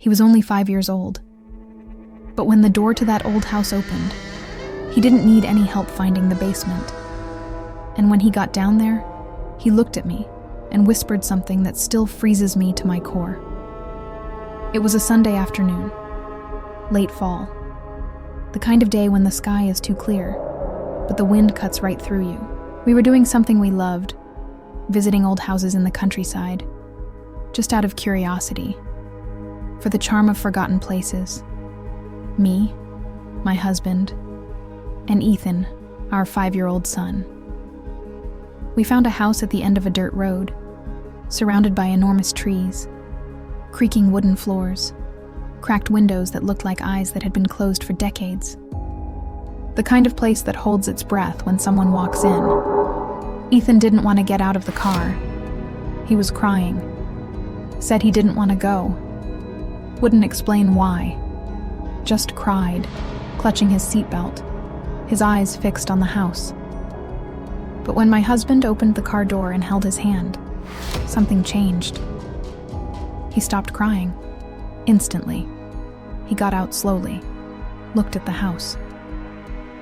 He was only 5 years old. But when the door to that old house opened, he didn't need any help finding the basement. And when he got down there, he looked at me and whispered something that still freezes me to my core. It was a Sunday afternoon, late fall, the kind of day when the sky is too clear, but the wind cuts right through you. We were doing something we loved, visiting old houses in the countryside, just out of curiosity, for the charm of forgotten places. Me, my husband, and Ethan, our 5-year-old son. We found a house at the end of a dirt road, surrounded by enormous trees, creaking wooden floors, cracked windows that looked like eyes that had been closed for decades. The kind of place that holds its breath when someone walks in. Ethan didn't want to get out of the car. He was crying. Said he didn't want to go. Wouldn't explain why. Just cried, clutching his seatbelt, his eyes fixed on the house. But when my husband opened the car door and held his hand, something changed. He stopped crying. Instantly. He got out slowly, looked at the house,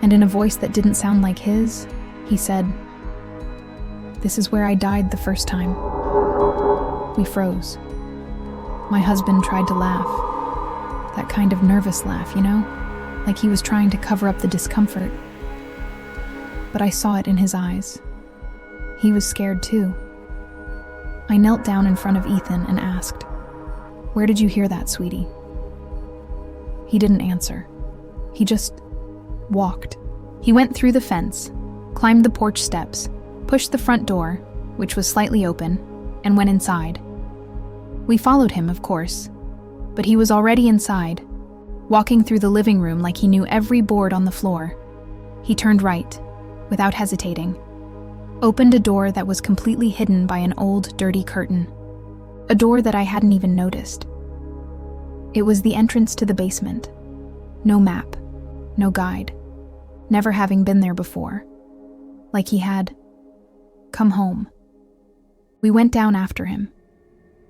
and in a voice that didn't sound like his, he said, "This is where I died the first time." We froze. My husband tried to laugh. That kind of nervous laugh, like he was trying to cover up the discomfort. But I saw it in his eyes. He was scared too. I knelt down in front of Ethan and asked, "Where did you hear that, sweetie?" He didn't answer. He just walked. He went through the fence, climbed the porch steps, pushed the front door, which was slightly open, and went inside. We followed him, of course, but he was already inside, walking through the living room like he knew every board on the floor. He turned right, without hesitating, opened a door that was completely hidden by an old, dirty curtain, a door that I hadn't even noticed. It was the entrance to the basement. No map, no guide, never having been there before. Like he had come home. We went down after him.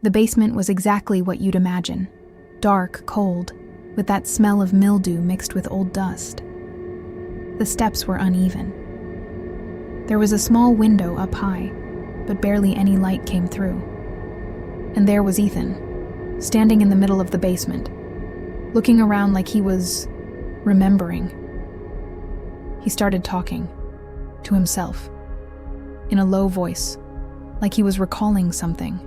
The basement was exactly what you'd imagine. Dark, cold, with that smell of mildew mixed with old dust. The steps were uneven. There was a small window up high, but barely any light came through. And there was Ethan, standing in the middle of the basement, looking around like he was remembering. He started talking to himself, in a low voice, like he was recalling something.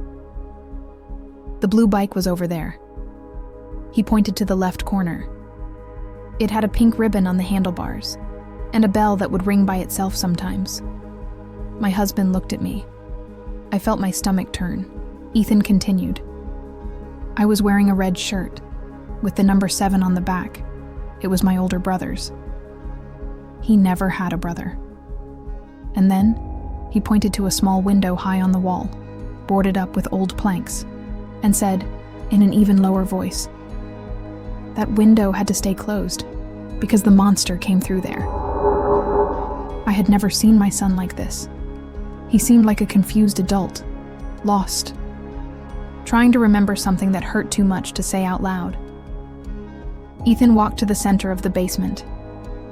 The blue bike was over there. He pointed to the left corner. It had a pink ribbon on the handlebars, and a bell that would ring by itself sometimes. My husband looked at me. I felt my stomach turn. Ethan continued. I was wearing a red shirt, with the number 7 on the back. It was my older brother's. He never had a brother. And then, he pointed to a small window high on the wall, boarded up with old planks, and said, in an even lower voice, that window had to stay closed, because the monster came through there. I had never seen my son like this. He seemed like a confused adult, lost, trying to remember something that hurt too much to say out loud. Ethan walked to the center of the basement.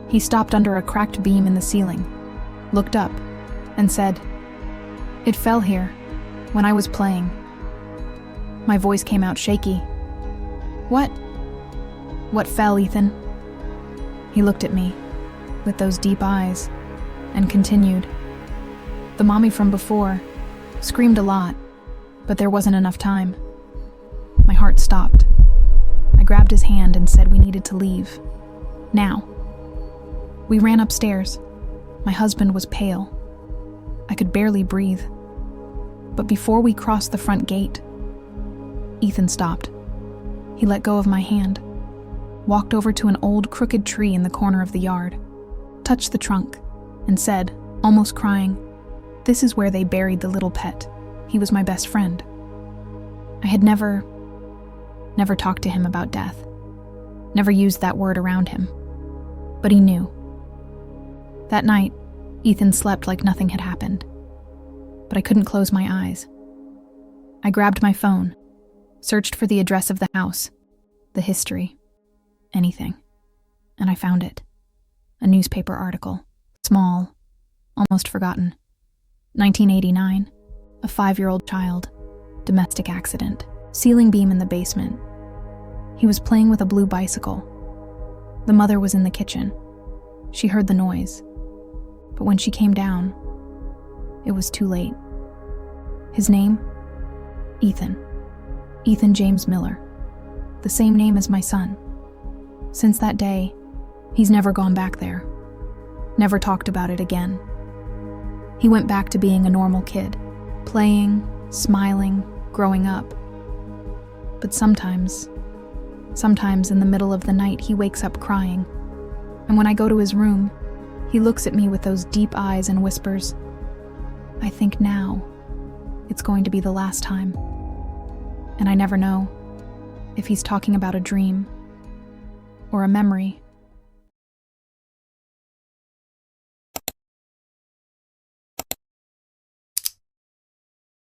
He stopped under a cracked beam in the ceiling, looked up, and said, "It fell here, when I was playing." My voice came out shaky. "What? What fell, Ethan?" He looked at me, with those deep eyes, and continued. The mommy from before screamed a lot, but there wasn't enough time. My heart stopped. I grabbed his hand and said we needed to leave. Now. We ran upstairs. My husband was pale. I could barely breathe. But before we crossed the front gate, Ethan stopped. He let go of my hand, walked over to an old crooked tree in the corner of the yard, touched the trunk, and said, almost crying, "This is where they buried the little pet. He was my best friend." I had never talked to him about death, never used that word around him, but he knew. That night, Ethan slept like nothing had happened, but I couldn't close my eyes. I grabbed my phone, searched for the address of the house, the history, anything. And I found it. A newspaper article. Small, almost forgotten. 1989. A 5-year-old child. Domestic accident. Ceiling beam in the basement. He was playing with a blue bicycle. The mother was in the kitchen. She heard the noise. But when she came down, it was too late. His name? Ethan. Ethan James Miller. The same name as my son. Since that day, he's never gone back there. Never talked about it again. He went back to being a normal kid, playing, smiling, growing up. But sometimes in the middle of the night, he wakes up crying. And when I go to his room, he looks at me with those deep eyes and whispers, "I think now it's going to be the last time." And I never know if he's talking about a dream or a memory